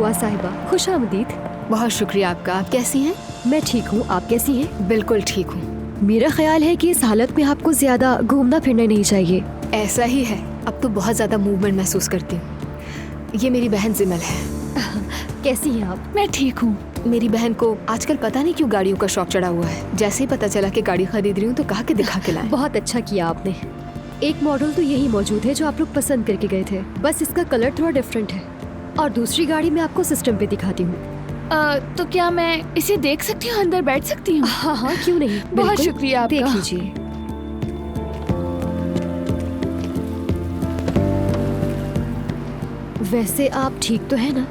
नवाज साहिबा, खुश आमदीद। बहुत शुक्रिया आपका। आप कैसी हैं? मैं ठीक हूँ, आप कैसी हैं? बिल्कुल ठीक हूँ। मेरा ख्याल है कि इस हालत में आपको ज्यादा घूमना फिरना नहीं चाहिए। ऐसा ही है, अब तो बहुत ज्यादा मूवमेंट महसूस करती हूँ। ये मेरी बहन जिमल है। कैसी हैं आप? मैं ठीक हूँ। मेरी बहन को आजकल पता नहीं क्यों गाड़ियों का शौक चढ़ा हुआ है। जैसे ही पता चला कि गाड़ी खरीद रही हूँ तो कहा कि दिखा के लाएं। बहुत अच्छा किया आपने। एक मॉडल तो यही मौजूद है जो आप लोग पसंद करके गए थे, बस इसका कलर थोड़ा डिफरेंट है। और दूसरी गाड़ी मैं आपको सिस्टम पे दिखाती हूँ। तो क्या मैं इसे देख सकती हूँ, अंदर बैठ सकती हूँ? हाँ हाँ, क्यों नहीं। बहुत बिल्कुल, शुक्रिया आपका। देख लीजिए। वैसे आप ठीक तो है ना?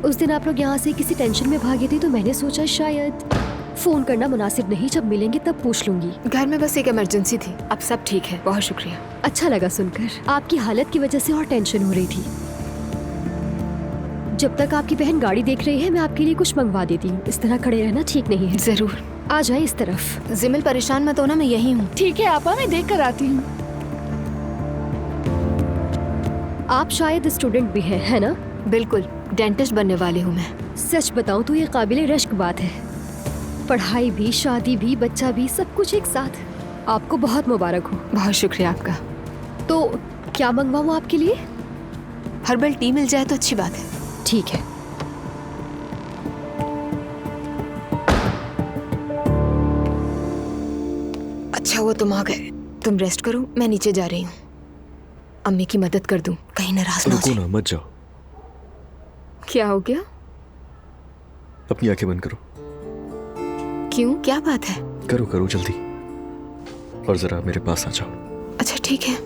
उस दिन आप लोग यहाँ से किसी टेंशन में भागे थे तो मैंने सोचा शायद फोन करना मुनासिब नहीं, जब मिलेंगे तब पूछ लूंगी। घर में बस एक इमरजेंसी थी, अब सब ठीक है। बहुत शुक्रिया। अच्छा लगा सुनकर। आपकी हालत की वजह से और टेंशन हो रही थी। जब तक आपकी बहन गाड़ी देख रही है मैं आपके लिए कुछ मंगवा देती हूँ। इस तरह खड़े रहना ठीक नहीं है। जरूर। आ जाए इस तरफ। जिमल परेशान मत होना, मैं यही हूँ। ठीक है आपा, मैं देख कर आती हूँ। आप शायद स्टूडेंट भी हैं, है ना? बिल्कुल, डेंटिस्ट बनने वाली हूँ मैं। सच बताऊं तो ये काबिले रश्क बात है। पढ़ाई भी, शादी भी, बच्चा भी, सब कुछ एक साथ। आपको बहुत मुबारक हो। बहुत शुक्रिया आपका। तो क्या मंगवाऊं आपके लिए? हर्बल टी मिल जाए तो अच्छी बात है। ठीक है। अच्छा हुआ तुम आ गए। तुम रेस्ट करो, मैं नीचे जा रही हूँ। अम्मी की मदद कर दूं, कहीं नाराज ना हो रुको जाए। ना, मत जाओ। क्या हो गया? अपनी आंखें बंद करो। क्यों, क्या बात है? करो करो जल्दी, और जरा मेरे पास आ जाओ। अच्छा ठीक है।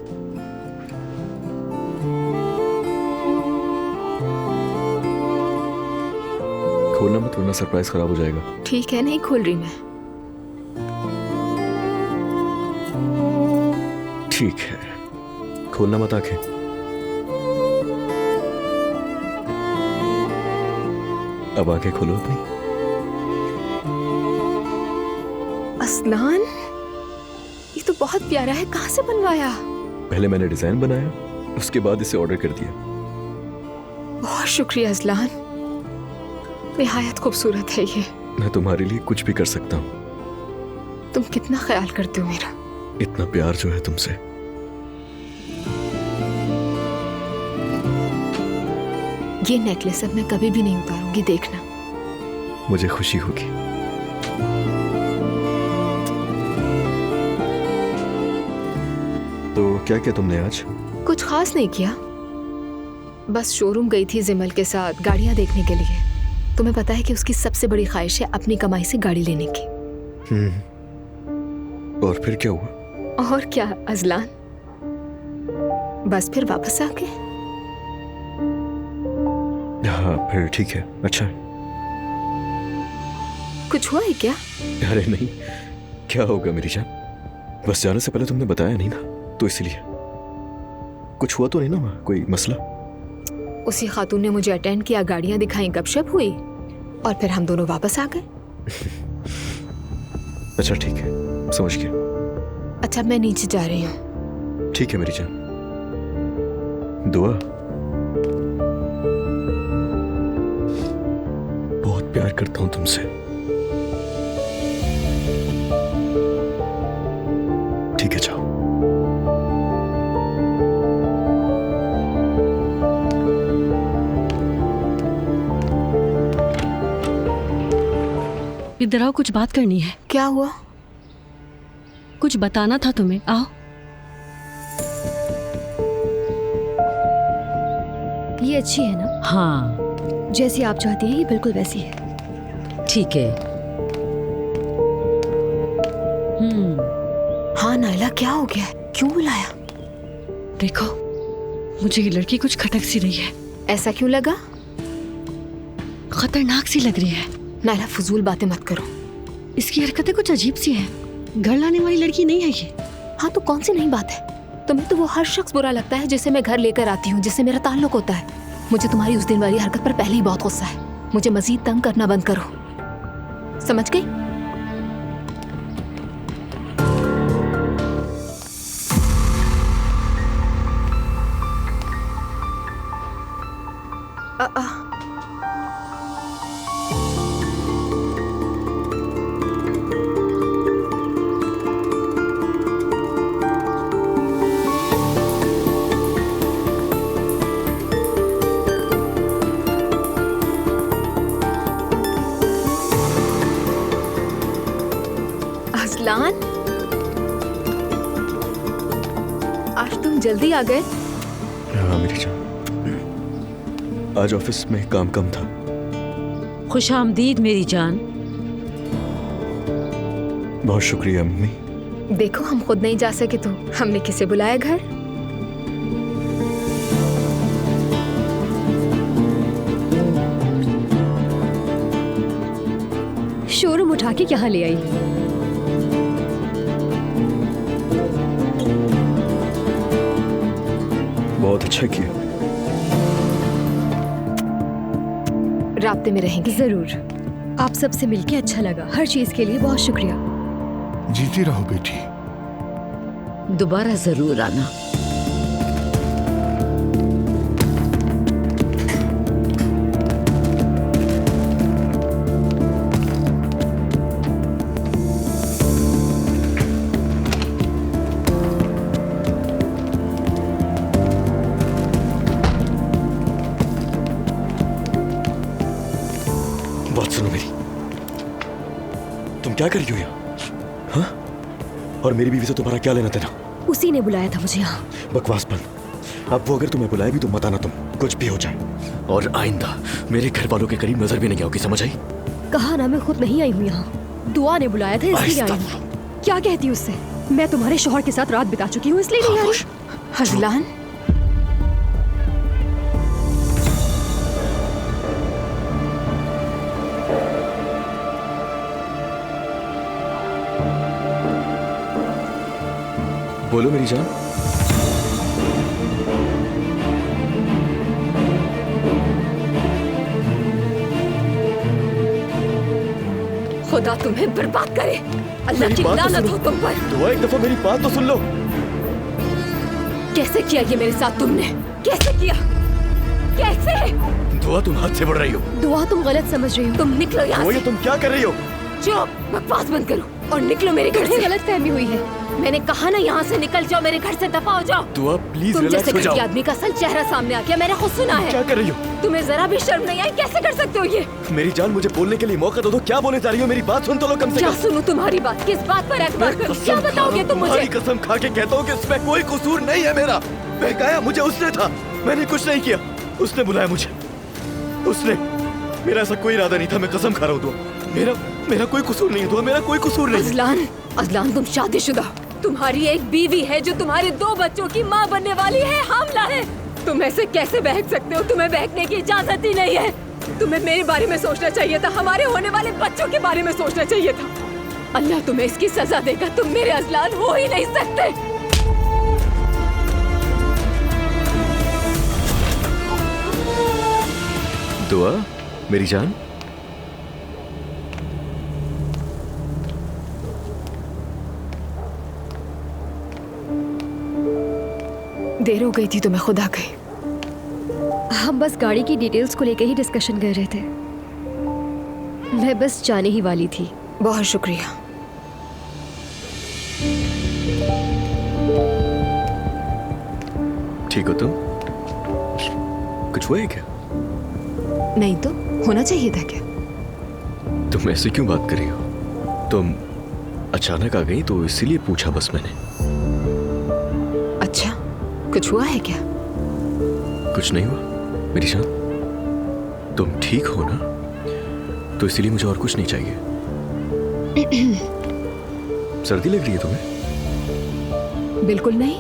खोलना मत वरना सरप्राइज खराब हो जाएगा। ठीक है, नहीं खोल रही मैं। ठीक है, खोलना मत आंखें। अब आंखें खोलो अपनी। असलान, ये तो बहुत प्यारा है। कहाँ से बनवाया? पहले मैंने डिजाइन बनाया, उसके बाद इसे ऑर्डर कर दिया। बहुत शुक्रिया असलान, निहायत खूबसूरत है ये। मैं तुम्हारे लिए कुछ भी कर सकता हूँ। तुम कितना ख्याल करते हो मेरा। इतना प्यार जो है तुमसे। ये नेकलेस अब मैं कभी भी नहीं उतारूंगी, देखना। मुझे खुशी होगी। तो क्या किया तुमने आज? कुछ खास नहीं किया, बस शोरूम गई थी जिमल के साथ गाड़ियां देखने के लिए। तुम्हें पता है कि उसकी सबसे बड़ी ख्वाहिश है अपनी कमाई से गाड़ी लेने की। और फिर क्या हुआ? और क्या अजलान, बस फिर वापस आ गए। हाँ फिर ठीक है, अच्छा है। कुछ हुआ है क्या? अरे नहीं, क्या होगा मेरी जान, बस जाने से पहले तुमने बताया नहीं ना, तो इसलिए। कुछ हुआ तो नहीं ना वहाँ, कोई मसला? उसी खातून ने मुझे अटेंड किया, गाड़ियां दिखाई, गपशप हुई और फिर हम दोनों वापस आ गए। अच्छा ठीक है, समझ गया। अच्छा मैं नीचे जा रही हूँ। ठीक है मेरी जान। दुआ, बहुत प्यार करता हूं तुमसे। ठीक है जाओ। इधर आओ, कुछ बात करनी है। क्या हुआ? कुछ बताना था तुम्हें, आओ। ये अच्छी है ना? हाँ जैसी आप चाहती हैं, ये बिल्कुल वैसी है। ठीक है। हाँ नायला, क्या हो गया? क्यों बुलाया? देखो, मुझे ये लड़की कुछ खटक सी रही है। ऐसा क्यों लगा? खतरनाक सी लग रही है। नायला फजूल बातें मत करो। इसकी हरकतें कुछ अजीब सी है। घर लाने वाली लड़की नहीं है ये। हाँ तो कौन सी नई बात है? तुम्हें तो वो हर शख्स बुरा लगता है जिसे मैं घर लेकर आती हूँ, जिससे मेरा ताल्लुक होता है। मुझे तुम्हारी उस दिन वाली हरकत पर पहले ही बहुत गुस्सा है। मुझे मजीद तंग करना बंद करो, समझ गई? आज तुम जल्दी आ गए। हाँ मेरी जान, आज ऑफिस में काम कम था। खुश आमदीद मेरी जान। बहुत शुक्रिया मम्मी। देखो हम खुद नहीं जा सके तो हमने किसे बुलाया घर। शोरूम उठा के यहाँ ले आई। बहुत अच्छा किया। राब्ते में रहेंगे। जरूर। आप सबसे मिलके अच्छा लगा। हर चीज के लिए बहुत शुक्रिया। जीती रहो बेटी। दोबारा जरूर आना। बात सुनो मेरी, तुम क्या कर रही हो यहाँ? हाँ? और मेरी बीवी से तुम्हारा क्या लेना देना? उसी ने बुलाया था मुझे यहाँ। बकवास बंद। अब वो अगर तुम्हें बुलाए भी तो मत आना, तुम कुछ भी हो जाए। और आइंदा मेरे घर वालों के करीब नजर भी नहीं आओगी, समझ आई? कहा ना मैं खुद नहीं आई हूँ यहाँ। दुआ ने बुलाया था इसलिए आई हूँ। क्या कहती उससे? मैं तुम्हारे शौहर के साथ रात बिता चुकी हूँ इसलिए नहीं आई। अजलान, बोलो मेरी जान। खुदा तुम्हें बर्बाद करे। अल्लाह की लानत हो तुम पर। दुआ एक दफा मेरी बात तो सुन लो। कैसे किया ये मेरे साथ तुमने? कैसे किया? कैसे? दुआ तुम हाथ से बढ़ रही हो। दुआ तुम गलत समझ रही हो। तुम निकलो यहाँ दुआ से। ये तुम क्या कर रही हो? चुप, बकवास बंद करो और निकलो मेरे घर से। गलत फहमी हुई है। मैंने कहा ना यहाँ से निकल जाओ, मेरे घर से दफा हो जाओ। दुआ प्लीज तुम रिलैक्स जैसे हो घर के जाओ। आदमी का असल चेहरा सामने आ गया, मैंने खुद सुना है। क्या कर रही हो? तुम्हें जरा भी शर्म नहीं आई? कैसे कर सकते हो ये? मेरी जान मुझे बोलने के लिए मौका दो। क्या बोले जा रही हो? मेरी बात सुन तो लो कम से क्या कम। सुनूं तुम्हारी बात? किस बात पर एतबार करूं? क्या बताओगे तुम मुझे? तुम्हारी कसम खा के कहता हूँ कि इसमें कोई कसूर नहीं है मेरा। बहकाया मुझे उसने था, मैंने कुछ नहीं किया। उसने बुलाया मुझे, उसने। मेरा ऐसा कोई इरादा नहीं था, मैं कसम खा रहा हूँ। दुआ मेरा कोई कसूर नहीं है। दुआ मेरा कोई कसूर नहीं है। अजलान, अजलान तुम शादीशुदा हो। तुम्हारी एक बीवी है जो तुम्हारे 2 बच्चों की माँ बनने वाली है, हामला है। तुम ऐसे कैसे बहक सकते हो? तुम्हें बहकने की इजाजत ही नहीं है। तुम्हें मेरे बारे में सोचना चाहिए था, हमारे होने वाले बच्चों के बारे में सोचना चाहिए था। अल्लाह तुम्हें इसकी सजा देगा। तुम मेरे अजलान हो ही नहीं सकते। दुआ मेरी जान, देर हो गई थी तुम्हें, खुदा गई। हम बस गाड़ी की डिटेल्स को लेकर ही डिस्कशन कर रहे थे। मैं बस जाने ही वाली थी। बहुत शुक्रिया। ठीक हो तुम? कुछ हुआ है क्या? नहीं तो होना चाहिए था क्या? तुम ऐसे क्यों बात कर रही हो? तुम अचानक आ गई तो इसीलिए पूछा बस मैंने। अच्छा, कुछ हुआ है क्या? कुछ नहीं हुआ मेरी जान। तुम ठीक हो ना? तो इसीलिए मुझे और कुछ नहीं चाहिए। सर्दी लग रही है तुम्हें? बिल्कुल नहीं,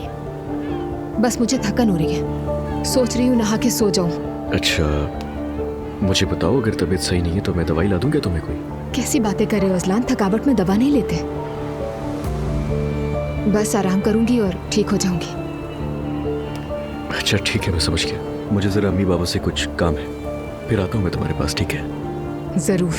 बस मुझे थकन हो रही है। सोच रही हूँ नहा के सो जाऊं। अच्छा, मुझे बताओ अगर तबीयत सही नहीं है तो मैं दवाई ला दूं क्या तुम्हें कोई? कैसी बातें कर रहे हो अजलान? थकावट में दवा नहीं लेते। बस आराम करूंगी और ठीक हो जाऊंगी। अच्छा ठीक है, मैं समझ गया। मुझे जरा अम्मी बाबा से कुछ काम है, फिर आता हूँ मैं तुम्हारे पास, ठीक है? जरूर।